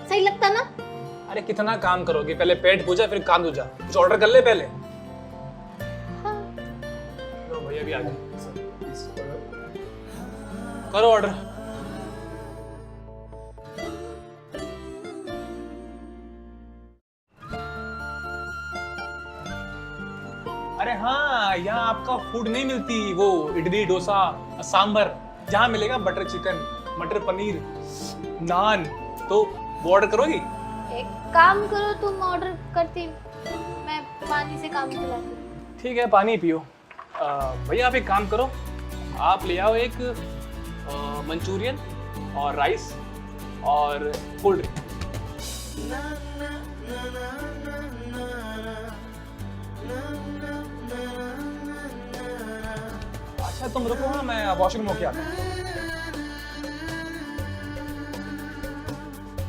सही लगता ना? अरे कितना काम करोगे, पहले पेट पूजा फिर काम दूजा, कुछ ऑर्डर कर ले पहले। हाँ। लो भैया भी आ गए, करो ऑर्डर। अरे हाँ, यहाँ आपका फूड नहीं मिलती, वो इडली डोसा सांबर, जहाँ मिलेगा बटर चिकन, मटर पनीर, नान, तो वो ऑर्डर करोगी? एक काम करो, तुम ऑर्डर करती, मैं पानी से काम चलाती। ठीक है, पानी पियो। भैया आप एक काम करो, आप ले आओ एक मंचूरियन और राइस और कोल्ड ड्रिंक। अच्छा तुम रुको, हाँ मैं वॉशरूम होके आता हूँ।